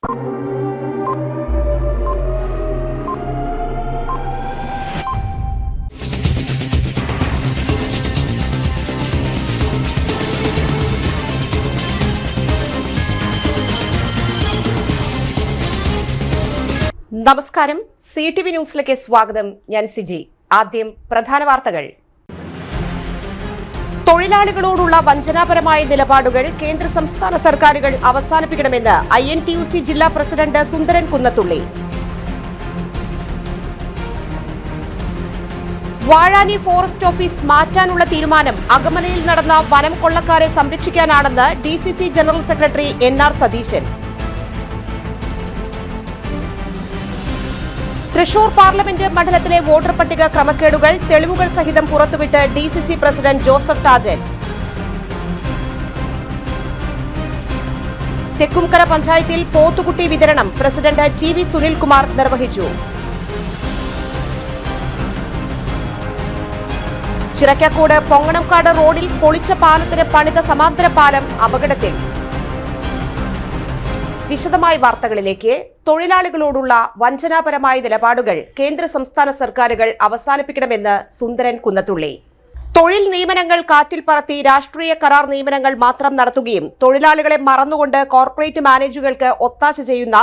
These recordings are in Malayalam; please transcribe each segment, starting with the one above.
നമസ്കാരം, CTV ന്യൂസിലേക്ക് സ്വാഗതം. ഞാൻ സിജി. ആദ്യം പ്രധാന വാർത്തകൾ. തൊഴിലാളികളോടുള്ള വഞ്ചനാപരമായ നിലപാടുകൾ കേന്ദ്ര സംസ്ഥാന സർക്കാരുകൾ അവസാനിപ്പിക്കണമെന്ന് INTUC ജില്ലാ പ്രസിഡന്റ് സുന്ദരൻ കുന്നത്തുള്ളി. വാഴാനി ഫോറസ്റ്റ് ഓഫീസ് മാറ്റാനുള്ള തീരുമാനം അകമലയിൽ നടന്ന വനം കൊള്ളക്കാരെ സംരക്ഷിക്കാനാണെന്ന് DCC general secretary NR Satheesan. Thrissur parliament മണ്ഡലത്തിലെ വോട്ടർ പട്ടിക ക്രമക്കേടുകൾ തെളിവുകൾ സഹിതം പുറത്തുവിട്ട് DCC president Joseph Tajan. Thekkumkara പഞ്ചായത്തിൽ പോത്തുകുട്ടി വിതരണം പ്രസിഡന്റ് TV സുനിൽകുമാർ നിർവഹിച്ചു. ചിറക്കക്കോട് പൊങ്ങണംകാട് റോഡിൽ പൊളിച്ച പാലത്തിന് പണിത സമാന്തര പാലം അപകടത്തിൽ. വിശദമായ വാർത്തകളിലേക്ക്. തൊഴിലാളികളോടുള്ള വഞ്ചനാപരമായ നിലപാടുകൾ കേന്ദ്ര സംസ്ഥാന സർക്കാരുകൾ അവസാനിപ്പിക്കണമെന്ന് സുന്ദരൻ കുന്നത്തുള്ളി. തൊഴിൽ നിയമനങ്ങൾ കാറ്റിൽ പറത്തി രാഷ്ട്രീയ കരാർ നിയമനങ്ങൾ മാത്രം നടത്തുകയും തൊഴിലാളികളെ മറന്നുകൊണ്ട് കോർപ്പറേറ്റ് മാനേജുകൾക്ക് ഒത്താശ ചെയ്യുന്ന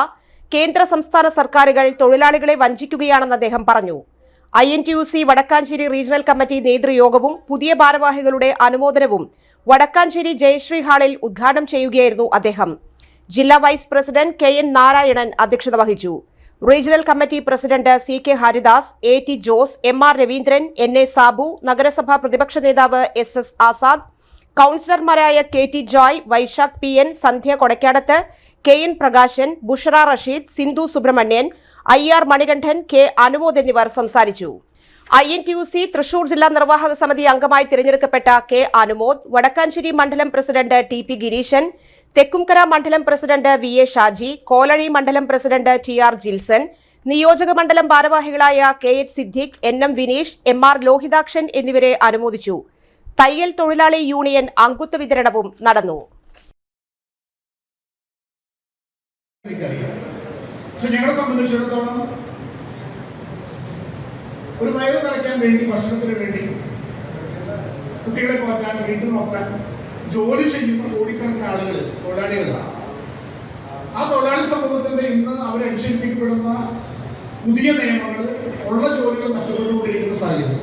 കേന്ദ്ര സംസ്ഥാന സർക്കാരുകൾ തൊഴിലാളികളെ വഞ്ചിക്കുകയാണെന്ന് അദ്ദേഹം പറഞ്ഞു. INTUC വടക്കാഞ്ചേരി റീജിയണൽ കമ്മിറ്റി നേതൃയോഗവും പുതിയ ഭാരവാഹികളുടെ അനുമോദനവും വടക്കാഞ്ചേരി ജയശ്രീ ഹാളിൽ ഉദ്ഘാടനം ചെയ്യുകയായിരുന്നു അദ്ദേഹം. ജില്ലാ വൈസ് പ്രസിഡന്റ് KN നാരായണൻ അധ്യക്ഷത വഹിച്ചു. Regional committee president CK Haridas, AT Jose, MR Raveendran, NA Sabu, നഗരസഭാ പ്രതിപക്ഷ നേതാവ് SS Azad, കൌൺസിലർമാരായ KT Joy, Vaishakh PN, സന്ധ്യ Kodakkadath, KN Prakashan, Bushra Rasheed, Sindhu Subramanian, IR Manikandan, K Anumod എന്നിവർ സംസാരിച്ചു. INTUC തൃശൂർ ജില്ലാ നിർവാഹക സമിതി അംഗമായി തിരഞ്ഞെടുക്കപ്പെട്ട K അനുമോദ്, വടക്കാഞ്ചേരി മണ്ഡലം പ്രസിഡന്റ് TP ഗിരീശൻ, തെക്കുംകര മണ്ഡലം പ്രസിഡന്റ് VA ഷാജി, കോലഴി മണ്ഡലം പ്രസിഡന്റ് TR ജിൽസൺ, നിയോജക മണ്ഡലം ഭാരവാഹികളായ KH Siddique, NM Vineesh, MR Lohithakshan എന്നിവരെ അനുമോദിച്ചു. തയ്യൽ തൊഴിലാളി യൂണിയൻ അംഗത്വ വിതരണവും നടന്നു. ഞങ്ങളെ സംബന്ധിച്ചിടത്തോളം ഒരു വയറ് നിറയ്ക്കാൻ വേണ്ടി, ഭക്ഷണത്തിന് വേണ്ടി, കുട്ടികളെ പോറ്റാൻ, വീട്ടിൽ നോക്കാൻ ജോലി ചെയ്യുന്ന കോടിക്കണക്കിന് ആളുകൾ തൊഴിലാളികളാണ്. ആ തൊഴിലാളി സമൂഹത്തിന്റെ ഇന്ന് അവരടിച്ചേൽപ്പിക്കപ്പെടുന്ന പുതിയ നിയമങ്ങൾ ഉള്ള ജോലികൾ നഷ്ടപ്പെട്ടുകൊണ്ടിരിക്കുന്ന സാഹചര്യം.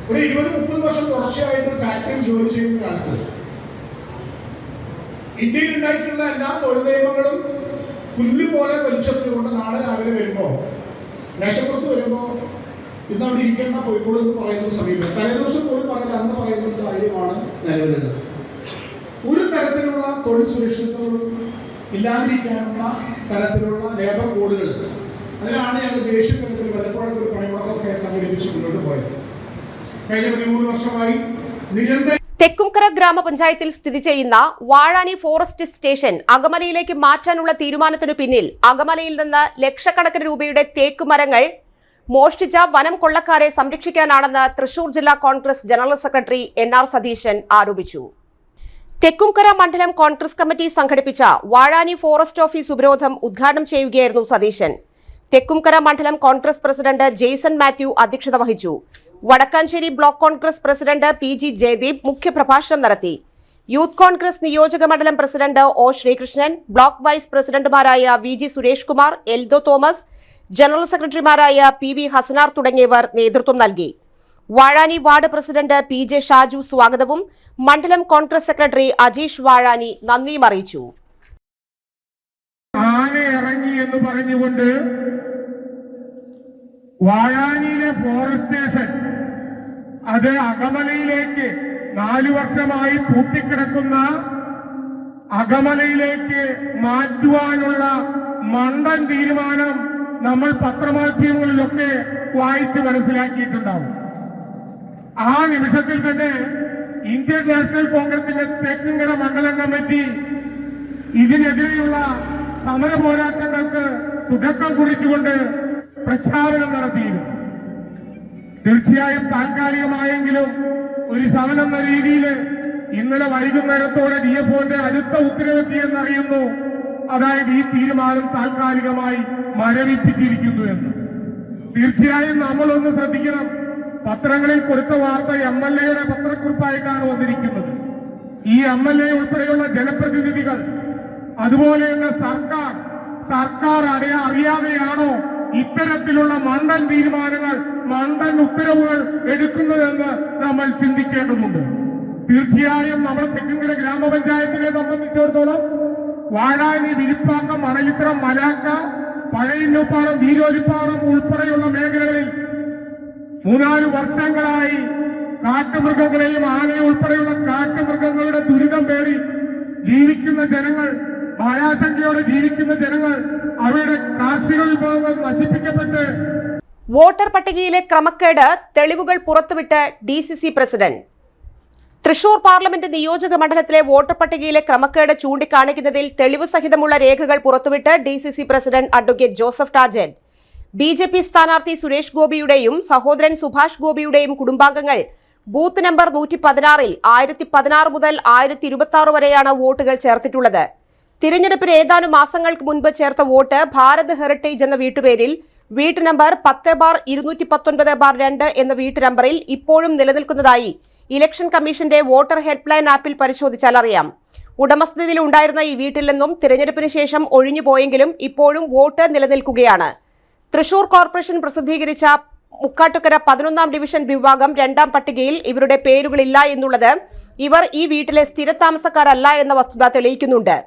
ഒരു 20-30 വർഷം തുടർച്ചയായിട്ട് ഫാക്ടറിയിൽ ജോലി ചെയ്യുന്ന ഒരാൾക്ക് ഇന്ത്യയിൽ ഉണ്ടായിട്ടുള്ള എല്ലാ തൊഴിൽ നിയമങ്ങളും പുല്ല് പോലെ വലിച്ചെറിഞ്ഞുകൊണ്ട് നാളെ രാവിലെ വരുമ്പോൾ, മേശപ്പുറത്ത് വരുമ്പോൾ ഇന്ന് അവിടെ ഇരിക്കുന്ന കോഴിക്കോട് എന്ന് പറയുന്ന സമീപം തലേദിവസം പോലും പറഞ്ഞാൽ അന്ന് പറയുന്ന ഒരു സാഹചര്യമാണ് നിലവിലുള്ളത്. ഒരു തരത്തിലുള്ള തൊഴിൽ സുരക്ഷിതത്വവും ഇല്ലാതിരിക്കാനുള്ള തരത്തിലുള്ള ലേബർ കോഡുകൾ, അതിനാണ് ഞങ്ങൾ ദേശീയ തലത്തിൽ വല്ലപ്പോഴും ഒരു പണിമുടക്കൊക്കെ സംഘടിപ്പിച്ച് മുന്നോട്ട് പോയത്. കഴിഞ്ഞ 13 വർഷമായി നിരന്തരം തെക്കുംകര ഗ്രാമപഞ്ചായത്തിൽ സ്ഥിതി ചെയ്യുന്ന വാഴാനി ഫോറസ്റ്റ് സ്റ്റേഷൻ അകമലയിലേക്ക് മാറ്റാനുള്ള തീരുമാനത്തിനു പിന്നിൽ അകമലയിൽ നിന്ന് ലക്ഷക്കണക്കിന് രൂപയുടെ തേക്ക് മരങ്ങൾ മോഷ്ടിച്ച വനം കൊള്ളക്കാരെ സംരക്ഷിക്കാനാണെന്ന് തൃശൂർ ജില്ലാ Congress general secretary NR Satheesan ആരോപിച്ചു. തെക്കുംകര മണ്ഡലം കോൺഗ്രസ് കമ്മിറ്റി സംഘടിപ്പിച്ച വാഴാനി ഫോറസ്റ്റ് ഓഫീസ് ഉപരോധം ഉദ്ഘാടനം ചെയ്യുകയായിരുന്നു സതീശൻ. തെക്കുംകര മണ്ഡലം കോൺഗ്രസ് പ്രസിഡന്റ് ജെയ്സൺ മാത്യു അധ്യക്ഷത വഹിച്ചു. Vadakkanchery block Congress president PG Jayadeep മുഖ്യപ്രഭാഷണം നടത്തി. യൂത്ത് കോൺഗ്രസ് നിയോജക മണ്ഡലം president O Sreekrishnan, block vice പ്രസിഡന്റുമാരായ VG സുരേഷ് കുമാർ, എൽദോ തോമസ്, ജനറൽ സെക്രട്ടറിമാരായ PV ഹസനാർ തുടങ്ങിയവർ നേതൃത്വം നൽകി. Vazhani ward president PJ Shaju സ്വാഗതവും മണ്ഡലം കോൺഗ്രസ് സെക്രട്ടറി അജീഷ് വാഴാനി നന്ദിയും അറിയിച്ചു. ആന ഇറങ്ങി എന്ന് പറഞ്ഞുകൊണ്ട് വാഴാനിയിലെ ഫോറസ്റ്റ് സ്റ്റേഷൻ അത് അകമലയിലേക്ക് 4 വർഷമായി പൂട്ടിക്കിടക്കുന്ന അകമലയിലേക്ക് മാറ്റുവാനുള്ള മണ്ടൻ തീരുമാനം നമ്മൾ പത്രമാധ്യമങ്ങളിലൊക്കെ വായിച്ച് മനസ്സിലാക്കിയിട്ടുണ്ടാവും. ആ നിമിഷത്തിൽ തന്നെ ഇന്ത്യൻ നാഷണൽ കോൺഗ്രസിന്റെ തെക്കുംകര മണ്ഡലം കമ്മിറ്റി ഇതിനെതിരെയുള്ള സമര പോരാട്ടങ്ങൾക്ക് തുടക്കം കുറിച്ചുകൊണ്ട് പ്രഖ്യാപനം നടത്തിയിരുന്നു. തീർച്ചയായും താൽക്കാലികമായെങ്കിലും ഒരു സമരം എന്ന രീതിയിൽ ഇന്നലെ വൈകുന്നേരത്തോടെ DFOന്റെ അടുത്ത ഉത്തരവെത്തിയെന്നറിയുന്നു. അതായത് ഈ തീരുമാനം താൽക്കാലികമായി മരവിപ്പിച്ചിരിക്കുന്നു എന്ന്. തീർച്ചയായും നമ്മളൊന്ന് ശ്രദ്ധിക്കണം. പത്രങ്ങളിൽ കൊടുത്ത വാർത്ത MLAയുടെ പത്രക്കുറിപ്പായിട്ടാണ് വന്നിരിക്കുന്നത്. ഈ MLA ഉൾപ്പെടെയുള്ള ജനപ്രതിനിധികൾ അതുപോലെ തന്നെ സർക്കാർ അറിയാതെയാണോ ഇത്തരത്തിലുള്ള മണ്ടൻ തീരുമാനങ്ങൾ, മണ്ടൻ ഉത്തരവുകൾ എടുക്കുന്നതെന്ന് നമ്മൾ ചിന്തിക്കേണ്ടതുണ്ട്. തീർച്ചയായും നമ്മൾ തെക്കുംകര ഗ്രാമപഞ്ചായത്തിനെ സംബന്ധിച്ചിടത്തോളം വാഴാനി, വിരിപ്പാക്കം, മണലിത്തറ, മലാക്ക, പഴയന്നൂപ്പാടം, വീരോലിപ്പാടം ഉൾപ്പെടെയുള്ള മേഖലകളിൽ 3-4 വർഷങ്ങളായി കാട്ടുമൃഗങ്ങളെയും ആനയെ ഉൾപ്പെടെയുള്ള കാട്ടുമൃഗങ്ങളുടെ ദുരിതം പേറി ജീവിക്കുന്ന ജനങ്ങൾ, ഭയാശങ്കയോടെ ജീവിക്കുന്ന ജനങ്ങൾ, അവരുടെ കാർഷിക വിഭവങ്ങൾ നശിപ്പിക്കപ്പെട്ട് വോട്ടർ പട്ടികയിലെ ക്രമക്കേട് തെളിവുകൾ പുറത്തുവിട്ട് DCC പ്രസിഡന്റ്. തൃശൂർ പാർലമെന്റ് നിയോജക മണ്ഡലത്തിലെ വോട്ടർ പട്ടികയിലെ ക്രമക്കേട് ചൂണ്ടിക്കാണിക്കുന്നതിൽ തെളിവ് സഹിതമുള്ള രേഖകൾ പുറത്തുവിട്ട് DCC president advocate Joseph Tajan. BJP സ്ഥാനാർത്ഥി സുരേഷ് ഗോപിയുടെയും സഹോദരൻ സുഭാഷ് ഗോപിയുടെയും കുടുംബാംഗങ്ങൾ ബൂത്ത് നമ്പർ 116-ൽ 1016 മുതൽ 1026 വരെയാണ് വോട്ടുകൾ ചേർത്തിട്ടുള്ളത്. തിരഞ്ഞെടുപ്പിന് ഏതാനും മാസങ്ങൾക്ക് മുൻപ് ചേർത്ത വോട്ട് ഭാരത് ഹെറിറ്റേജ് എന്ന വീട്ടുപേരിൽ വീട്ടു നമ്പർ 10/219/2 എന്ന വീട്ടു നമ്പറിൽ ഇപ്പോഴും നിലനിൽക്കുന്നതായി ഇലക്ഷൻ കമ്മീഷന്റെ വോട്ടർ ഹെൽപ്പ് ലൈൻ ആപ്പിൽ പരിശോധിച്ചാൽ അറിയാം. ഉടമസ്ഥതയിൽ ഉണ്ടായിരുന്ന ഈ വീട്ടിൽ നിന്നും തിരഞ്ഞെടുപ്പിന് ശേഷം ഒഴിഞ്ഞുപോയെങ്കിലും ഇപ്പോഴും വോട്ട് നിലനിൽക്കുകയാണ്. തൃശൂർ കോർപ്പറേഷൻ പ്രസിദ്ധീകരിച്ച മുക്കാട്ടുകര 11ാം ഡിവിഷൻ വിഭാഗം 2ാം പട്ടികയിൽ ഇവരുടെ പേരുകളില്ല എന്നുള്ളത് ഇവർ ഈ വീട്ടിലെ സ്ഥിരതാമസക്കാരല്ല എന്ന വസ്തുത തെളിയിക്കുന്നുണ്ട്.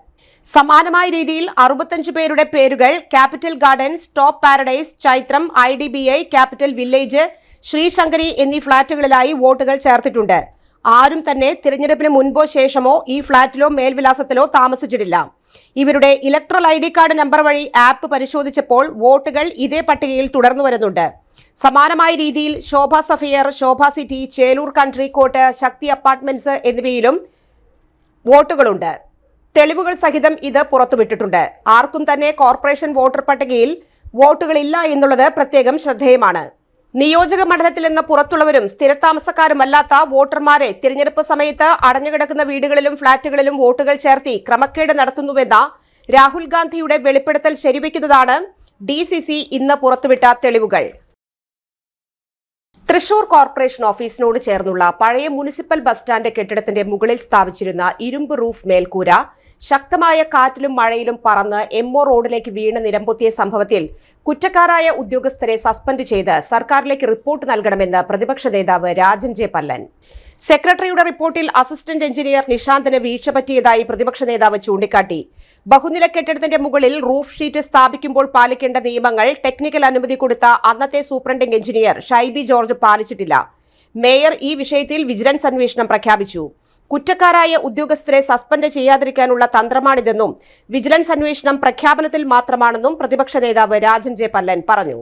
സമാനമായ രീതിയിൽ 65 പേരുടെ പേരുകൾ capital gardens, top paradise, Chaithram, IDBI, capital village, Sreeshankari എന്നീ ഫ്ളാറ്റുകളിലായി വോട്ടുകൾ ചേർത്തിട്ടുണ്ട്. ആരും തന്നെ തിരഞ്ഞെടുപ്പിന് മുൻപോ ശേഷമോ ഈ ഫ്ളാറ്റിലോ മേൽവിലാസത്തിലോ താമസിച്ചിട്ടില്ല. ഇവരുടെ ഇലക്ട്രൽ ID കാർഡ് നമ്പർ വഴി ആപ്പ് പരിശോധിച്ചപ്പോൾ വോട്ടുകൾ ഇതേ പട്ടികയിൽ തുടർന്നു വരുന്നുണ്ട്. സമാനമായ രീതിയിൽ ശോഭ സഫിയർ, ശോഭ സിറ്റി, ചേലൂർ കൺട്രി കോട്ട്, ശക്തി അപ്പാർട്ട്മെന്റ്സ് എന്നിവയിലും വോട്ടുകളുണ്ട്. തെളിവുകൾ സഹിതം ഇത് പുറത്തുവിട്ടിട്ടുണ്ട്. ആർക്കും തന്നെ കോർപ്പറേഷൻ വോട്ടർ പട്ടികയിൽ വോട്ടുകളില്ല എന്നുള്ളത് പ്രത്യേകം ശ്രദ്ധേയമാണ്. നിയോജക മണ്ഡലത്തിൽ നിന്ന് പുറത്തുള്ളവരും സ്ഥിരതാമസക്കാരുമല്ലാത്ത വോട്ടർമാരെ തിരഞ്ഞെടുപ്പ് സമയത്ത് അടഞ്ഞുകിടക്കുന്ന വീടുകളിലും ഫ്ളാറ്റുകളിലും വോട്ടുകൾ ചേർത്തി ക്രമക്കേട് നടത്തുന്നുവെന്ന രാഹുൽ ഗാന്ധിയുടെ വെളിപ്പെടുത്തൽ ശരിവയ്ക്കുന്നതാണ് DCC ഇന്ന് പുറത്തുവിട്ട തെളിവുകൾ. തൃശൂർ കോർപ്പറേഷൻ ഓഫീസിനോട് ചേർന്നുള്ള പഴയ മുനിസിപ്പൽ ബസ് സ്റ്റാൻഡ് കെട്ടിടത്തിന്റെ മുകളിൽ സ്ഥാപിച്ചിരുന്ന ഇരുമ്പ് റൂഫ് മേൽക്കൂര ശക്തമായ കാറ്റിലും മഴയിലും പറന്ന് MO റോഡിലേക്ക് വീണ് നിലംപൊത്തിയ സംഭവത്തിൽ കുറ്റക്കാരായ ഉദ്യോഗസ്ഥരെ സസ്പെൻഡ് ചെയ്ത് സർക്കാരിലേക്ക് റിപ്പോർട്ട് നൽകണമെന്ന് പ്രതിപക്ഷ നേതാവ് രാജൻ ജെ പല്ലൻ. സെക്രട്ടറിയുടെ റിപ്പോർട്ടിൽ അസിസ്റ്റന്റ് എഞ്ചിനീയർ നിഷാന്തിന് വീഴ്ച പറ്റിയതായി പ്രതിപക്ഷ നേതാവ് ചൂണ്ടിക്കാട്ടി. ബഹുനില കെട്ടിടത്തിന്റെ മുകളിൽ റൂഫ് ഷീറ്റ് സ്ഥാപിക്കുമ്പോൾ പാലിക്കേണ്ട നിയമങ്ങൾ ടെക്നിക്കൽ അനുമതി കൊടുത്ത അന്നത്തെ സൂപ്രണ്ടിംഗ് എഞ്ചിനീയർ ഷൈബി ജോർജ് പാലിച്ചിട്ടില്ല. മേയർ ഈ വിഷയത്തിൽ വിജിലൻസ് അന്വേഷണം പ്രഖ്യാപിച്ചു. കുറ്റക്കാരായ ഉദ്യോഗസ്ഥരെ സസ്പെൻഡ് ചെയ്യാതിരിക്കാനുള്ള തന്ത്രമാണിതെന്നും വിജിലൻസ് അന്വേഷണം പ്രഖ്യാപനത്തിൽ മാത്രമാണെന്നും പ്രതിപക്ഷ നേതാവ് രാജൻ ജെ പല്ലൻ പറഞ്ഞു.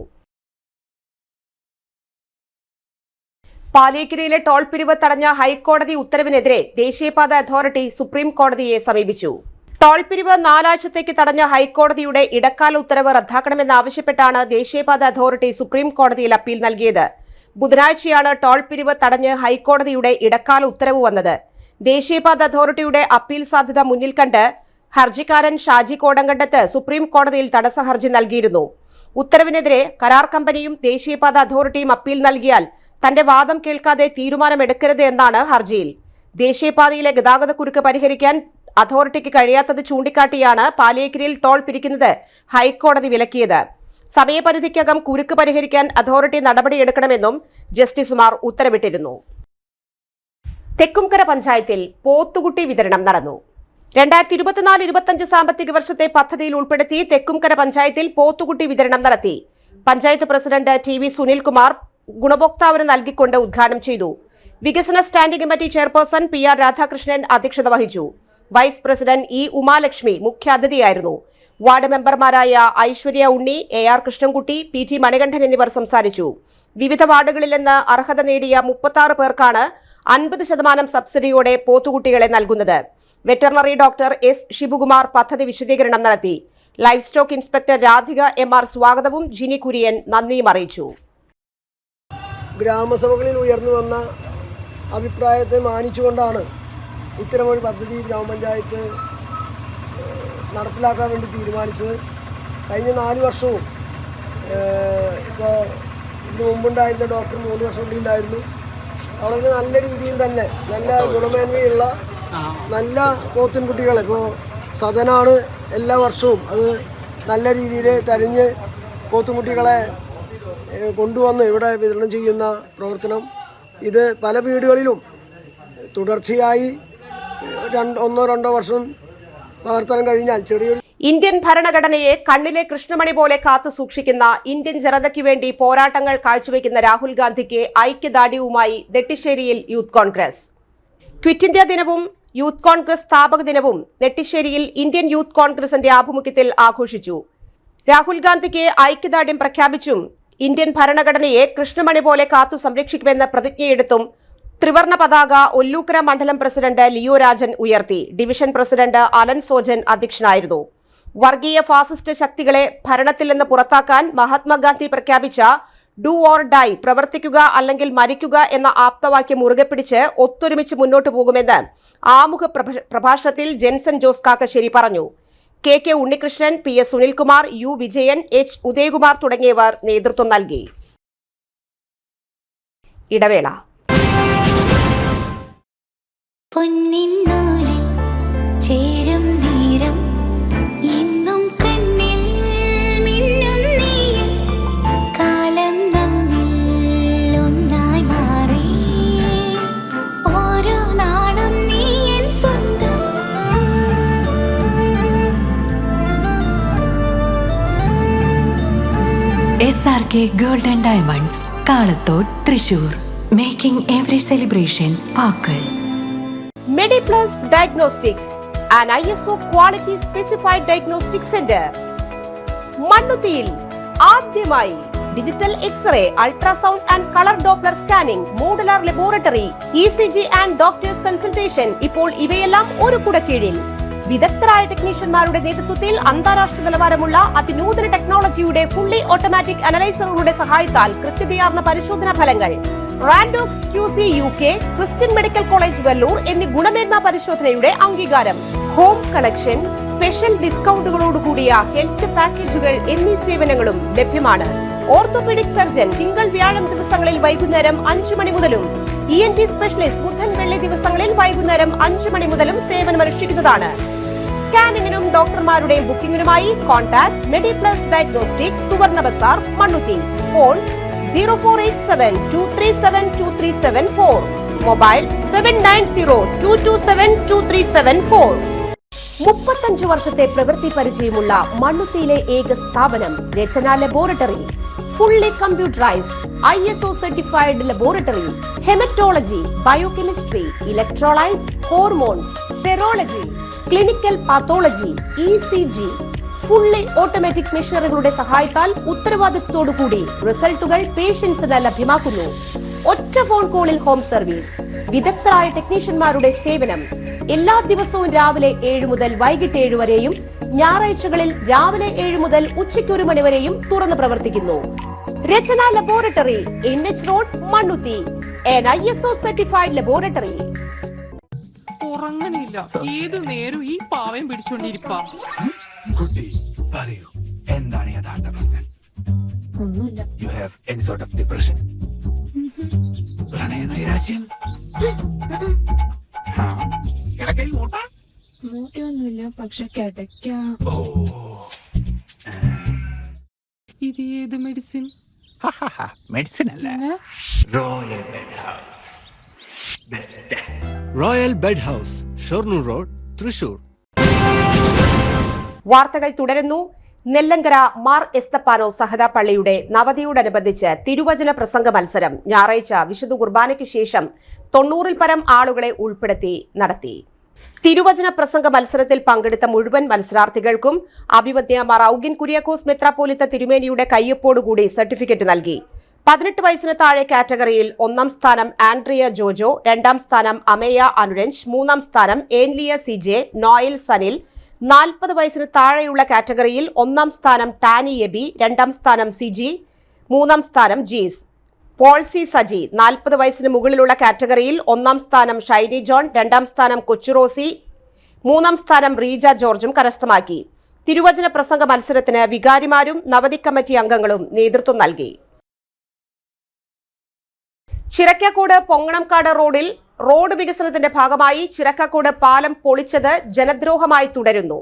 പാലിയേക്കരയിലെ ടോൾ പിരിവ് തടഞ്ഞ ഹൈക്കോടതി ഉത്തരവിനെതിരെ ദേശീയപാത അതോറിറ്റി സുപ്രീം കോടതിയെ സമീപിച്ചു. ടോൾ പിരിവ് 4 ആഴ്ചത്തേക്ക് തടഞ്ഞ ഹൈക്കോടതിയുടെ ഇടക്കാല ഉത്തരവ് റദ്ദാക്കണമെന്നാവശ്യപ്പെട്ടാണ് ദേശീയപാത അതോറിറ്റി സുപ്രീം കോടതിയിൽ അപ്പീൽ നൽകിയത്. ബുധനാഴ്ചയാണ് ടോൾ പിരിവ് തടഞ്ഞ് ഹൈക്കോടതിയുടെ ഇടക്കാല ഉത്തരവ് വന്നത്. ദേശീയപാത അതോറിറ്റിയുടെ അപ്പീൽ സാധ്യത മുന്നിൽ കണ്ട് ഹർജിക്കാരൻ ഷാജി കോടങ്കണ്ടത്ത് സുപ്രീം കോടതിയിൽ തടസ്സ ഹർജി നൽകിയിരുന്നു. ഉത്തരവിനെതിരെ കരാർ കമ്പനിയും ദേശീയപാത അതോറിറ്റിയും അപ്പീൽ നൽകിയാൽ തന്റെ വാദം കേൾക്കാതെ തീരുമാനമെടുക്കരുത് എന്നാണ് ഹർജിയിൽ. ദേശീയപാതയിലെ ഗതാഗതക്കുരുക്ക് പരിഹരിക്കാൻ അതോറിറ്റിക്ക് കഴിയാത്തത് ചൂണ്ടിക്കാട്ടിയാണ് പാലിയേക്കരയിൽ ടോൾ പിരിക്കുന്നത് ഹൈക്കോടതി വിലക്കിയത്. സമയപരിധിക്കകം കുരുക്ക് പരിഹരിക്കാൻ അതോറിറ്റി നടപടിയെടുക്കണമെന്നും ജസ്റ്റിസുമാർ ഉത്തരവിട്ടിരുന്നു. തെക്കുംകര പഞ്ചായത്തിൽ പോത്തുകുട്ടി വിതരണം നടന്നു. 2024-25 സാമ്പത്തിക വർഷത്തെ പദ്ധതിയിൽ ഉൾപ്പെടുത്തി തെക്കുംകര പഞ്ചായത്തിൽ പോത്തുകുട്ടി വിതരണം നടത്തി. പഞ്ചായത്ത് പ്രസിഡന്റ് TV സുനിൽകുമാർ ഗുണഭോക്താവിന് നൽകിക്കൊണ്ട് ഉദ്ഘാടനം ചെയ്തു. വികസന standing committee chairperson PR Radhakrishnan അധ്യക്ഷത വഹിച്ചു. വൈസ് പ്രസിഡന്റ് E ഉമാലക്ഷ്മി മുഖ്യാതിഥിയായിരുന്നു. വാർഡ് മെമ്പർമാരായ ഐശ്വര്യ ഉണ്ണി, AR കൃഷ്ണൻകുട്ടി, PT മണികണ്ഠൻ എന്നിവർ സംസാരിച്ചു. വിവിധ വാർഡുകളിൽ നിന്ന് അർഹത നേടിയ 36 പേർക്കാണ് 50% സബ്സിഡിയോടെ പോത്തുകുട്ടികളെ നൽകുന്നത്. വെറ്ററിനറി ഡോക്ടർ S ഷിബുകുമാർ പദ്ധതി വിശദീകരണം നടത്തി. Life stock inspector Radhika MR സ്വാഗതവും ജിനി കുര്യൻ നന്ദിയും അറിയിച്ചു. ഗ്രാമസഭകളിൽ ഉയർന്നു വന്ന അഭിപ്രായത്തെ മാനിച്ചുകൊണ്ടാണ് ഇത്തരമൊരു പദ്ധതി ഗ്രാമപഞ്ചായത്ത് നടപ്പിലാക്കാൻ വേണ്ടി തീരുമാനിച്ചത്. കഴിഞ്ഞ 4 വർഷവും ഇപ്പോൾ ഇതിന് മുമ്പുണ്ടായിരുന്ന ഡോക്ടർ 3 വർഷം കൂടി ഉണ്ടായിരുന്നു. വളരെ നല്ല രീതിയിൽ തന്നെ നല്ല ഗുണമേന്മയുള്ള നല്ല പോത്തിൻകുട്ടികളെ ഇപ്പോൾ സദനാണ് എല്ലാ വർഷവും അത് നല്ല രീതിയിൽ തെരഞ്ഞ് പോത്തുംകുട്ടികളെ കൊണ്ടുവന്ന് ഇവിടെ വിതരണം ചെയ്യുന്ന പ്രവർത്തനം ഇത് പല വീടുകളിലും തുടർച്ചയായി 1-2 വർഷം പ്രവർത്തനം കഴിഞ്ഞാൽ ചെറിയൊരു ഇന്ത്യൻ ഭരണഘടനയെ കണ്ണിലെ കൃഷ്ണമണി പോലെ കാത്തു സൂക്ഷിക്കുന്ന ഇന്ത്യൻ ജനതയ്ക്ക് വേണ്ടി പോരാട്ടങ്ങൾ കാഴ്ചവെക്കുന്ന രാഹുൽ ഗാന്ധിക്ക് ഐക്യദാർഢ്യവുമായി നെട്ടിശ്ശേരിയിൽ യൂത്ത് കോൺഗ്രസ്. ക്വിറ്റ് ഇന്ത്യ ദിനവും യൂത്ത് കോൺഗ്രസ് സ്ഥാപക ദിനവും നെട്ടിശ്ശേരിയിൽ ഇന്ത്യൻ യൂത്ത് കോൺഗ്രസിന്റെ ആഭിമുഖ്യത്തിൽ ആഘോഷിച്ചു. രാഹുൽ ഗാന്ധിക്ക് ഐക്യദാർഢ്യം പ്രഖ്യാപിച്ചും ഇന്ത്യൻ ഭരണഘടനയെ കൃഷ്ണമണി പോലെ കാത്തു സംരക്ഷിക്കുമെന്ന് പ്രതിജ്ഞയെടുത്തും ത്രിവർണ പതാക ഒല്ലൂക്കര മണ്ഡലം പ്രസിഡന്റ് ലിയോ രാജൻ ഉയർത്തി. ഡിവിഷൻ പ്രസിഡന്റ് അലൻ സോജൻ അധ്യക്ഷനായിരുന്നു. വർഗീയ ഫാസിസ്റ്റ് ശക്തികളെ ഭരണത്തിൽ നിന്ന് പുറത്താക്കാൻ മഹാത്മാഗാന്ധി പ്രഖ്യാപിച്ച ഡു ഓർ ഡൈ പ്രവർത്തിക്കുക അല്ലെങ്കിൽ മരിക്കുക എന്ന ആപ്തവാക്യം മുറുകെ പിടിച്ച് ഒത്തൊരുമിച്ച് മുന്നോട്ടു പോകുമെന്ന് ആമുഖ പ്രഭാഷണത്തിൽ ജെൻസൺ ജോസ് കാക്കശ്ശേരി പറഞ്ഞു. K Unnikrishnan, PS Sunilkumar, U Vijayan, H Udayakumar തുടങ്ങിയവർ നേതൃത്വം നൽകി. ഇടവേള. ചേരും നേരം ഇന്നും കണ്ണിൽ മിന്നും നീ കാലം നമ്മിൽ ഒന്നായി മാറി ഓരോ നാടും നീ എൻ സ്വന്തം SRK Gold and Diamonds Kalathode Thrissur making every celebration sparkle. MediPlus Diagnostics, an ISO quality specified diagnostic center. മണ്ണുത്തിയിൽ ആദ്യമായി digital x-ray, ultrasound and colour doppler scanning, modular laboratory, ECG and doctors consultation. ഇപ്പോൾ ഇവയെല്ലാം ഒരു കുടക്കീഴിൽ. വിദഗ്ധരായ ടെക്നീഷ്യന്മാരുടെ നേതൃത്വത്തിൽ അന്താരാഷ്ട്ര നിലവാരമുള്ള അതിനൂതന ടെക്നോളജിയുടെ ഫുള്ളി ഓട്ടോമാറ്റിക് അനലൈസറുകളുടെ സഹായത്താൽ കൃത്യതയാർന്ന പരിശോധനാ ഫലങ്ങൾ. റാൻഡോക്സ് QC UK, Christian medical college Vellore എന്നീ ഗുണമേന്മ പരിശോധനയുടെ അംഗീകാരം. ഹോം കണക്ഷൻ, സ്പെഷ്യൽ ഡിസ്കൗണ്ടുകളോടുകൂടിയ ഹെൽത്ത് പാക്കേജുകൾ എന്നീ സേവനങ്ങളും ലഭ്യമാണ്. ഓർത്തോപീഡിക് സർജൻ തിങ്കൾ വ്യാഴം ദിവസങ്ങളിൽ വൈകുന്നേരം 5 മണി മുതലും ENT സ്പെഷ്യലിസ്റ്റ് ബുധൻ വെള്ളി ദിവസങ്ങളിൽ വൈകുന്നേരം 5 മണി മുതലും സേവനമനുഷ്ഠിക്കുന്നതാണ്. സ്കാനിങ്ങിനും ഡോക്ടർമാരുടെയും ബുക്കിംഗിനുമായി കോൺടാക്ട് മെഡിപ്ലസ് ഡയഗ്നോസ്റ്റിക്സ്, സുവർണ ബസാർ, മണ്ണുത്തി. Phone 0487237237 mobile 7902272374. 35 വർഷത്തെ പ്രവൃത്തി പരിചയമുള്ള മണ്ണുത്തിയിലെ ഏക സ്ഥാപനം Rachana laboratory. Fully computerised ISO certified laboratory. Haematology, biochemistry, electrolytes, hormones, serology, clinical pathology, ECG. Fully automatic മെഷീനറികളുടെ സഹായത്താൽ ഉത്തരവാദിത്വത്തോടുകൂടി റിസൾട്ടുകൾ പേഷ്യൻസിന് ലഭ്യമാക്കുന്നു. ഒറ്റ ഫോൺ കോളിൽ ഹോം സർവീസ്. വിദഗ്ധരായ ടെക്നീഷ്യന്മാരുടെ സേവനം. എല്ലാ ദിവസവും രാവിലെ 7 മുതൽ വൈകിട്ട് 7 വരെയും ഞായറാഴ്ചകളിൽ രാവിലെ 7 മുതൽ ഉച്ചയ്ക്ക് 1 മണി വരെയും തുറന്നു പ്രവർത്തിക്കുന്നു. Rachana laboratory, NH road, Mannuthy. an ISO certified laboratory. ഉറങ്ങണില്ല, ഏതു നേരം ഈ പാവം പിടിച്ചോണ്ടിരിപ്പാ. കുട്ടി പറയൂ, എന്താണ് യഥാർത്ഥ പ്രശ്നം? ഒന്നുമില്ല. You have any sort of depression? പ്രണയ നൈരാശ്യം? മൂട്ടൊന്നുമില്ല, പക്ഷെ കിടക്കാം. ഇത് ഏത് മെഡിസിൻ? മെഡിസിൻ അല്ല, royal bed house. Royal bed house, Shoranur road, Thrissur. വാർത്തകൾ തുടരുന്നു. നെല്ലങ്കര മാർ എസ്തപ്പാനോ സഹദ പള്ളിയുടെ നവതിയോടനുബന്ധിച്ച് തിരുവചന പ്രസംഗ മത്സരം ഞായറാഴ്ച വിശുദ്ധ കുർബാനയ്ക്കു ശേഷം 90-ൽ പരം ആളുകളെ ഉൾപ്പെടുത്തി നടത്തി. തിരുവചന പ്രസംഗ മത്സരത്തിൽ പങ്കെടുത്ത മുഴുവൻ മത്സരാർത്ഥികൾക്കും അഭിവദ്യ മാർ ഔഗിൻ കുര്യാക്കോസ് മെത്രാപ്പോലിത്ത തിരുമേനിയുടെ കയ്യൊപ്പോടുകൂടി സർട്ടിഫിക്കറ്റ് നൽകി. 18 വയസ്സിന് താഴെ കാറ്റഗറിയിൽ 1ാം സ്ഥാനം ആൻഡ്രിയ ജോജോ, 2ാം സ്ഥാനം അമേയ അനുരഞ്ജ്, 3ാം സ്ഥാനം ഏൻലിയ CJ, നോയൽ സനിൽ. 40 വയസ്സിന് താഴെയുള്ള കാറ്റഗറിയിൽ 1ാം സ്ഥാനം ടാനി എബി, 2ാം സ്ഥാനം CG, 3ാം സ്ഥാനം ജീസ്. പോൾസി സജി. 40 വയസ്സിന് മുകളിലുള്ള കാറ്റഗറിയിൽ 1ാം സ്ഥാനം ഷൈനി ജോൺ, 2ാം സ്ഥാനം കൊച്ചുറോസി, മൂന്നാം സ്ഥാനം റീജ ജോർജും കരസ്ഥമാക്കി. തിരുവചന പ്രസംഗ മത്സരത്തിന് വികാരിമാരും നവതി കമ്മിറ്റി അംഗങ്ങളും നേതൃത്വം നൽകി. ചിറക്കാക്കോട് പൊങ്ങണംകാട് റോഡിൽ റോഡ് വികസനത്തിന്റെ ഭാഗമായി ചിറക്കാക്കോട് പാലം പൊളിച്ചത് ജനദ്രോഹമായി തുടരുന്നു.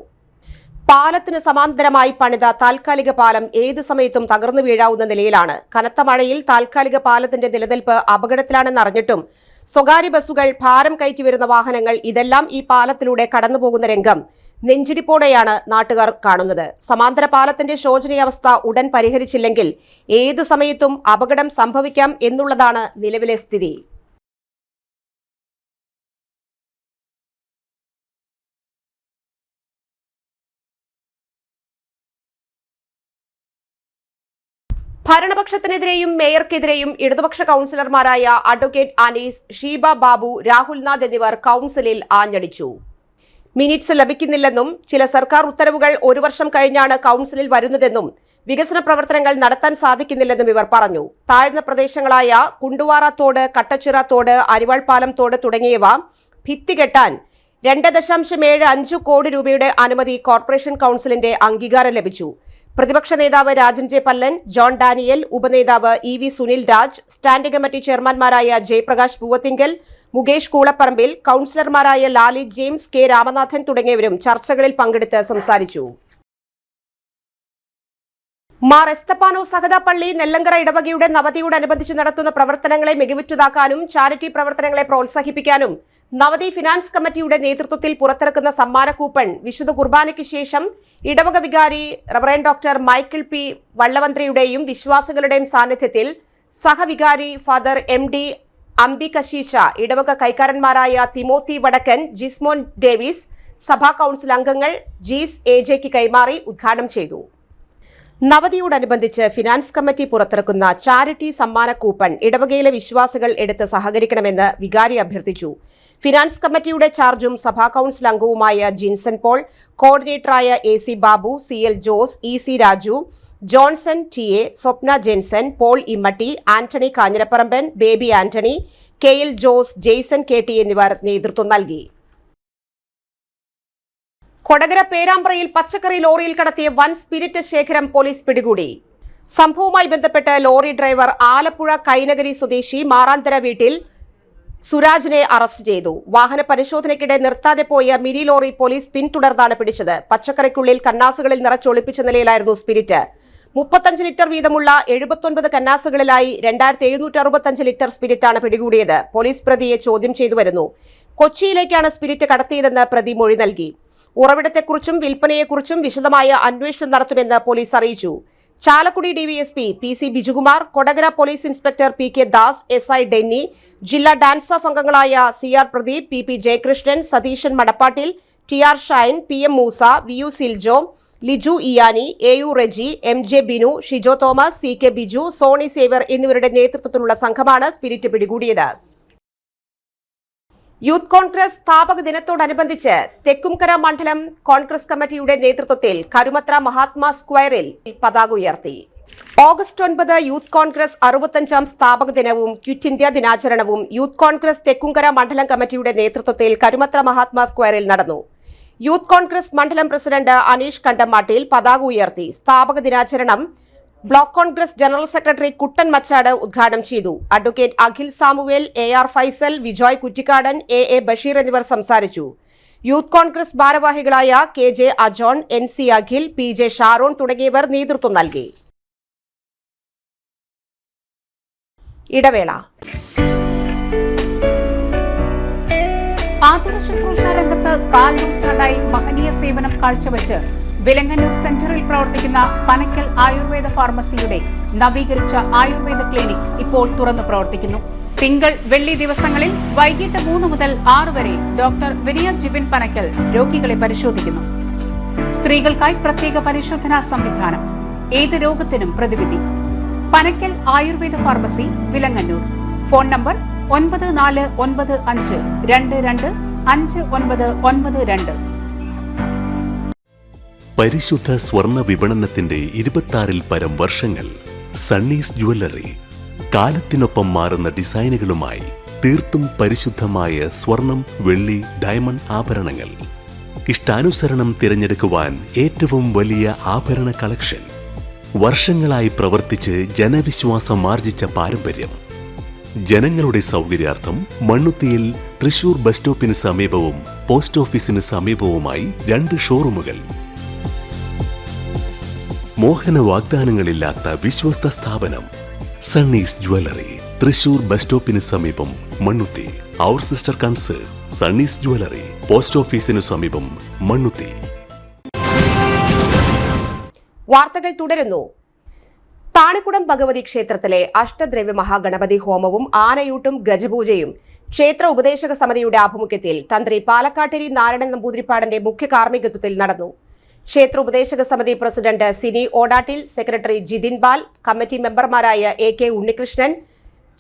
പാലത്തിന് സമാന്തരമായി പണിത താൽക്കാലിക പാലം ഏത് സമയത്തും തകർന്നു വീഴാവുന്ന നിലയിലാണ്. കനത്ത മഴയിൽ താൽക്കാലിക പാലത്തിന്റെ നിലനിൽപ്പ് അപകടത്തിലാണെന്നറിഞ്ഞിട്ടും സ്വകാര്യ ബസ്സുകൾ, ഭാരം കയറ്റി വരുന്ന വാഹനങ്ങൾ ഇതെല്ലാം ഈ പാലത്തിലൂടെ കടന്നുപോകുന്ന രംഗം നെഞ്ചിടിപ്പോടെയാണ് നാട്ടുകാർ കാണുന്നത്. സമാന്തര പാലത്തിന്റെ ശോചനീയാവസ്ഥ ഉടൻ പരിഹരിച്ചില്ലെങ്കിൽ ഏത് സമയത്തും അപകടം സംഭവിക്കാം എന്നുള്ളതാണ് നിലവിലെ സ്ഥിതി. ഭരണപക്ഷത്തിനെതിരെയും മേയർക്കെതിരെയും ഇടതുപക്ഷ കൌൺസിലർമാരായ അഡ്വക്കേറ്റ് അനീസ്, ഷീബ ബാബു, രാഹുൽനാഥ് എന്നിവർ കൌൺസിലിൽ ആഞ്ഞടിച്ചു. മിനിറ്റ്സ് ലഭിക്കുന്നില്ലെന്നും ചില സർക്കാർ ഉത്തരവുകൾ 1 വർഷം കഴിഞ്ഞാണ് കൌൺസിലിൽ വരുന്നതെന്നും വികസന പ്രവർത്തനങ്ങൾ നടത്താൻ സാധിക്കുന്നില്ലെന്നും ഇവർ പറഞ്ഞു. താഴ്ന്ന പ്രദേശങ്ങളായ കുണ്ടുവാറ തോട്, കട്ടച്ചിറ തോട്, അരിവാൾ പാലം തോട് തുടങ്ങിയവ ഭിത്തി കെട്ടാൻ 2.75 കോടി രൂപയുടെ അനുമതി കോർപ്പറേഷൻ കൌൺസിലിന്റെ അംഗീകാരം ലഭിച്ചു. പ്രതിപക്ഷ നേതാവ് രാജൻ ജെ പല്ലൻ, ജോൺ ഡാനിയൽ, ഉപനേതാവ് EV Sunil Raj, standing committee ചെയർമാൻമാരായ ജയപ്രകാശ് പൂവത്തിങ്കൽ, മുകേഷ് കൂളപ്പറമ്പിൽ, കൌൺസിലർമാരായ ലാലി ജെയിംസ്, കെ രാമനാഥൻ തുടങ്ങിയവരും ചർച്ചകളിൽ പങ്കെടുത്ത് സംസാരിച്ചു. മാർ എസ്തപ്പാനോ സഹദ പള്ളി നെല്ലങ്കര ഇടവകയുടെ നവതിയോടനുബന്ധിച്ച് നടത്തുന്ന പ്രവർത്തനങ്ങളെ മികവുറ്റതാക്കാനും ചാരിറ്റി പ്രവർത്തനങ്ങളെ പ്രോത്സാഹിപ്പിക്കാനും നവതി ഫിനാൻസ് കമ്മിറ്റിയുടെ നേതൃത്വത്തിൽ പുറത്തിറക്കുന്ന സമ്മാന കൂപ്പൺ വിശുദ്ധ കുർബാനയ്ക്ക് ശേഷം ഇടവക വികാരി റവറൻഡ് ഡോക്ടർ മൈക്കിൾ പി വള്ളവന്ത്രയുടെയും വിശ്വാസികളുടെയും സാന്നിധ്യത്തിൽ സഹവികാരി ഫാദർ MD അംബി കശീശ, ഇടവക കൈക്കാരന്മാരായ തിമോത്തി വടക്കൻ, ജിസ്മോൻ ഡേവിസ്, സഭാ കൌൺസിൽ അംഗങ്ങൾ ജീസ് AJക്ക് കൈമാറി ഉദ്ഘാടനം ചെയ്തു. നവതിയോടനുബന്ധിച്ച് ഫിനാൻസ് കമ്മിറ്റി പുറത്തിറക്കുന്ന ചാരിറ്റി സമ്മാന കൂപ്പൺ ഇടവകയിലെ വിശ്വാസികൾ എടുത്ത് സഹകരിക്കണമെന്ന് വികാരി അഭ്യർത്ഥിച്ചു. ഫിനാൻസ് കമ്മിറ്റിയുടെ ചാർജും സഭാ കൌൺസിൽ അംഗവുമായ ജിൻസൺ പോൾ, കോർഡിനേറ്ററായ AC Babu, CL Jose, EC Raju, Johnson TA, Swapna Jenson, Paul Immatty, Antony Kanjirapparamban, Baby Antony, KL Jose, Jaison KT എന്നിവർ നേതൃത്വം നൽകി. കൊടകര പേരാമ്പ്രയിൽ പച്ചക്കറി ലോറിയിൽ കടത്തിയ വൻ സ്പിരിറ്റ് ശേഖരം പോലീസ് പിടികൂടി. സംഭവവുമായി ബന്ധപ്പെട്ട് ലോറി ഡ്രൈവർ ആലപ്പുഴ കൈനഗരി സ്വദേശി മാറാന്തര വീട്ടിൽ സുരാജിനെ അറസ്റ്റ് ചെയ്തു. വാഹന പരിശോധനയ്ക്കിടെ നിർത്താതെ പോയ മിനി ലോറി പോലീസ് പിന്തുടർന്നാണ് പിടിച്ചത്. പച്ചക്കറിക്കുള്ളിൽ കന്നാസുകളിൽ നിറച്ചൊളിപ്പിച്ച നിലയിലായിരുന്നു സ്പിരിറ്റ്. 35 ലിറ്റർ വീതമുള്ള 79 കന്നാസുകളിലായി 2765 ലിറ്റർ സ്പിരിറ്റാണ് പിടികൂടിയത്. പോലീസ് പ്രതിയെ ചോദ്യം ചെയ്തു വരുന്നു. കൊച്ചിയിലേക്കാണ് സ്പിരിറ്റ് കടത്തിയതെന്ന് പ്രതി മൊഴി നൽകി. ഉറവിടത്തെക്കുറിച്ചും വിൽപ്പനയെക്കുറിച്ചും വിശദമായ അന്വേഷണം നടത്തുമെന്ന് പോലീസ് അറിയിച്ചു. Chalakudy DVSP PC Bijukumar, Kodakara police inspector PK Das, SI Denny, ജില്ലാ ഡാൻസ് ഓഫ് അംഗങ്ങളായ CR Pradeep, PP Jayakrishnan, Satheesan Madappattil, TR Shine, PM Moosa, VU Siljo, Liju Iyani, AU Reji, MJ Binu, Shijo Thomas, CK Biju, Soni Xavier എന്നിവരുടെ നേതൃത്വത്തിലുള്ള സംഘമാണ് സ്പിരിറ്റ് പിടികൂടിയത്. യൂത്ത് കോൺഗ്രസ് സ്ഥാപക ദിനത്തോടനുബന്ധിച്ച് തെക്കുംകര മണ്ഡലം കോൺഗ്രസ് കമ്മിറ്റിയുടെ നേതൃത്വത്തിൽ കരുമത്ര മഹാത്മാ സ്ക്വയറിൽ പതാക ഉയർത്തി. ഓഗസ്റ്റ് 9 യൂത്ത് കോൺഗ്രസ് 65ാം സ്ഥാപക ദിനവും ക്വിറ്റ് ഇന്ത്യ ദിനാചരണവും യൂത്ത് കോൺഗ്രസ് തെക്കുംകര മണ്ഡലം കമ്മിറ്റിയുടെ നേതൃത്വത്തിൽ കരുമത്ര മഹാത്മാ സ്ക്വയറിൽ നടന്നു. യൂത്ത് കോൺഗ്രസ് മണ്ഡലം പ്രസിഡന്റ് അനീഷ് കണ്ടമാട്ടിൽ പതാക ഉയർത്തി. സ്ഥാപക ദിനാചരണം ബ്ലോക്ക് കോൺഗ്രസ് ജനറൽ സെക്രട്ടറി കുട്ടൻ മച്ചാട് ഉദ്ഘാടനം ചെയ്തു. Advocate Akhil Samuel, AR Faisal, Vijoy Kuttikkadan, AA Basheer എന്നിവർ സംസാരിച്ചു. യൂത്ത് കോൺഗ്രസ് ഭാരവാഹികളായ KJ Ajon, NC Akhil, PJ Sharon തുടങ്ങിയവർ നേതൃത്വം നൽകി. ഇടവേള. ആതുര ശുശ്രൂഷ രംഗത്ത് കാൽനൂറ്റാണ്ടായി മഹനീയ സേവനം കാഴ്ചവെച്ച് വിലങ്ങന്നൂർ സെന്ററിൽ പ്രവർത്തിക്കുന്ന പനക്കൽ ആയുർവേദ ഫാർമസിയുടെ നവീകരിച്ച ആയുർവേദ ക്ലിനിക് ഇപ്പോൾ തുറന്നു പ്രവർത്തിക്കുന്നു. തിങ്കൾ, വെള്ളി ദിവസങ്ങളിൽ വൈകിട്ട് 3 മുതൽ 6 വരെ ഡോക്ടർ വിനയ ജിബിൻ പനക്കൽ രോഗികളെ പരിശോധിക്കുന്നു. സ്ത്രീകൾക്കായി പ്രത്യേക പരിശോധനാ സംവിധാനം, ഏത് രോഗത്തിനും പ്രതിവിധി. Panakkal Ayurveda pharmacy, Vilangannur. Phone number 9495225992. പരിശുദ്ധ സ്വർണ്ണ വിപണനത്തിന്റെ 26-ൽ പരം വർഷങ്ങൾ. സണ്ണീസ് ജുവല്ലറി കാലത്തിനൊപ്പം മാറുന്ന ഡിസൈനുകളുമായി തീർത്തും പരിശുദ്ധമായ സ്വർണം, വെള്ളി, ഡയമണ്ട് ആഭരണങ്ങൾ. ഇഷ്ടാനുസരണം തിരഞ്ഞെടുക്കുവാൻ ഏറ്റവും വലിയ ആഭരണ കളക്ഷൻ. വർഷങ്ങളായി പ്രവർത്തിച്ച് ജനവിശ്വാസം ആർജിച്ച പാരമ്പര്യം. ജനങ്ങളുടെ സൗകര്യാർത്ഥം മണ്ണുത്തിയിൽ തൃശൂർ ബസ് സ്റ്റോപ്പിന് സമീപവും പോസ്റ്റ് ഓഫീസിന് സമീപവുമായി 2 ഷോറൂമുകൾ. മോഹന വാഗ്ദാനങ്ങളില്ലാത്ത വിശ്വസ്ത സ്ഥാപനം സണ്ണീസ് ജ്വല്ലറി, തൃശൂർ ബസ് സ്റ്റോപ്പിന് സമീപം മണ്ണുത്തി. അവർ സിസ്റ്റർ കൺസേൺ സണ്ണീസ് ജ്വല്ലറി, പോസ്റ്റ് ഓഫീസിനു സമീപം മണ്ണുത്തി. വാർത്തകൾ തുടരുന്നു. താണിക്കുടം ഭഗവതി ക്ഷേത്രത്തിലെ അഷ്ടദ്രവ്യ മഹാഗണപതി ഹോമവും ആനയൂട്ടും ഗജപൂജയും ക്ഷേത്ര ഉപദേശക സമിതിയുടെ ആഭിമുഖ്യത്തിൽ തന്ത്രി പാലക്കാട്ടേരി നാരായണൻ നമ്പൂതിരിപ്പാടിന്റെ മുഖ്യ കാർമ്മികത്വത്തിൽ നടന്നു. ക്ഷേത്ര ഉപദേശക സമിതി president Sini Odattil, secretary Jithin Bal, committee മെമ്പർമാരായ AK Unnikrishnan,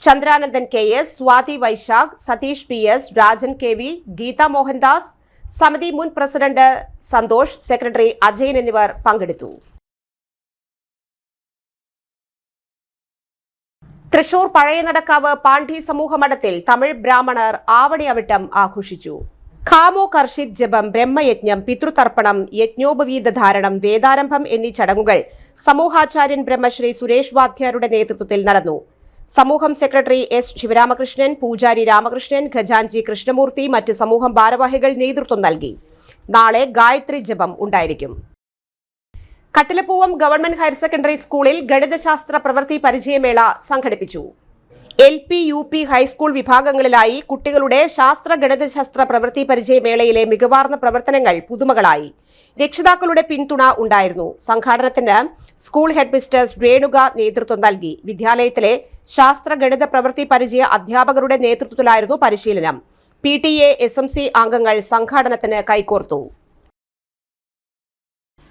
Chandranandan KS, Swathi Vaishakh, Satheesh PS, Rajan KV, Geetha Mohandas, സമിതി മുൻ പ്രസിഡന്റ് സന്തോഷ്, സെക്രട്ടറി അജയൻ എന്നിവർ പങ്കെടുത്തു. തൃശൂർ പഴയനടക്കാവ് പാണ്ഡി സമൂഹമഠത്തിൽ തമിഴ് ബ്രാഹ്മണർ ആവണി അവിട്ടം ആഘോഷിച്ചു. ഖാമോ കർഷിത് ജപം, ബ്രഹ്മയജ്ഞം, പിതൃതർപ്പണം, യജ്ഞോപവീതധാരണം, വേദാരംഭം എന്നീ ചടങ്ങുകൾ സമൂഹാചാര്യൻ ബ്രഹ്മശ്രീ സുരേഷ് വാദ്യാരുടെ നേതൃത്വത്തിൽ നടന്നു. സമൂഹം സെക്രട്ടറി S ശിവരാമകൃഷ്ണൻ, പൂജാരി രാമകൃഷ്ണൻ, ഖജാൻജി കൃഷ്ണമൂർത്തി, മറ്റ് സമൂഹം ഭാരവാഹികൾ നേതൃത്വം നൽകി. നാളെ ഗായത്രി ജപം ഉണ്ടായിരിക്കും. കട്ടിലപ്പൂവം ഗവൺമെന്റ് ഹയർ സെക്കൻഡറി സ്കൂളിൽ ഗണിതശാസ്ത്ര പ്രവൃത്തി പരിചയമേള സംഘടിപ്പിച്ചു. LP, UP, ഹൈസ്കൂൾ വിഭാഗങ്ങളിലായി കുട്ടികളുടെ ശാസ്ത്ര ഗണിതശാസ്ത്ര പ്രവൃത്തി പരിചയമേളയിലെ മികവാർന്ന പ്രവർത്തനങ്ങൾ പുതുമകളായി. രക്ഷിതാക്കളുടെ പിന്തുണ ഉണ്ടായിരുന്നു. സംഘാടനത്തിന് സ്കൂൾ ഹെഡ് മിസ്റ്റേഴ്സ് രേണുക നേതൃത്വം നൽകി. വിദ്യാലയത്തിലെ ശാസ്ത്ര ഗണിത പ്രവൃത്തി പരിചയ അധ്യാപകരുടെ നേതൃത്വത്തിലായിരുന്നു പരിശീലനം. PTA, SMC അംഗങ്ങൾ സംഘാടനത്തിന് കൈകോർത്തു.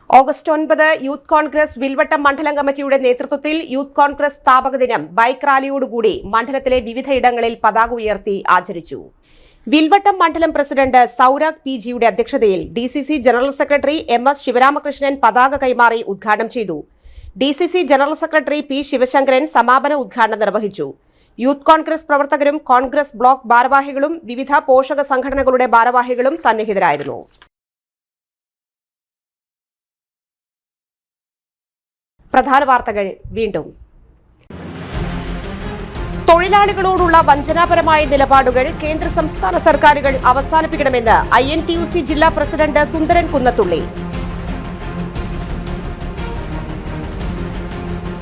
ഓഗസ്റ്റ് 9 യൂത്ത് കോൺഗ്രസ് വിൽവട്ടം മണ്ഡലം കമ്മിറ്റിയുടെ നേതൃത്വത്തിൽ യൂത്ത് കോൺഗ്രസ് സ്ഥാപക ദിനം ബൈക്ക് റാലിയോടുകൂടി മണ്ഡലത്തിലെ വിവിധയിടങ്ങളിൽ പതാക ഉയർത്തി ആചരിച്ചു. വിൽവട്ടം മണ്ഡലം പ്രസിഡന്റ് സൗരാഗ് PGയുടെ അധ്യക്ഷതയിൽ DCC general secretary MS Sivaramakrishnan പതാക കൈമാറി ഉദ്ഘാടനം ചെയ്തു. DCC general secretary P Sivasankaran സമാപന ഉദ്ഘാടനം നിർവഹിച്ചു. യൂത്ത് കോൺഗ്രസ് പ്രവർത്തകരും കോൺഗ്രസ് ബ്ലോക്ക് ഭാരവാഹികളും വിവിധ പോഷക സംഘടനകളുടെ ഭാരവാഹികളും സന്നിഹിതരായിരുന്നു. പ്രധാന വാർത്തകൾ വീണ്ടും. തൊഴിലാളികളോടുള്ള വഞ്ചനാപരമായ നിലപാടുകൾ കേന്ദ്ര സംസ്ഥാന സർക്കാരുകൾ അവസാനിപ്പിക്കണമെന്ന് INTUC ജില്ലാ പ്രസിഡന്റ് സുന്ദരൻ കുന്നത്തുള്ളി.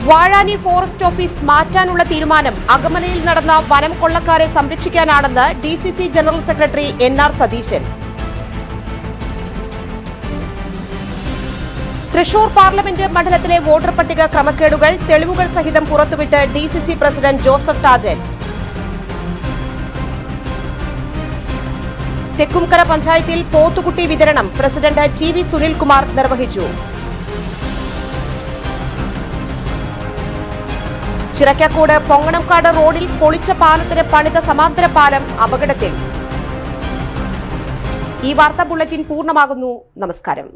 വാഴാനി ഫോറസ്റ്റ് ഓഫീസ് മാറ്റാനുള്ള തീരുമാനം അകമലയിൽ നടന്ന വനം കൊള്ളക്കാരെ സംരക്ഷിക്കാനാണെന്ന് DCC general secretary NR Satheesan. Thrissur parliament മണ്ഡലത്തിലെ വോട്ടർ പട്ടിക ക്രമക്കേടുകൾ തെളിവുകൾ സഹിതം പുറത്തുവിട്ട് DCC president Joseph Tajan. Thekkumkara പഞ്ചായത്തിൽ പോത്തുകുട്ടി വിതരണം പ്രസിഡന്റ് TV സുനിൽകുമാർ നിർവഹിച്ചു. ചിറക്കക്കോട് പൊങ്ങണംകാട് റോഡിൽ പൊളിച്ച പാലത്തിന് പണിത സമാന്തര പാലം അപകടത്തിൽ. ഈ വാർത്താ ബുള്ളറ്റിൻ പൂർണ്ണമാകുന്നു. നമസ്കാരം.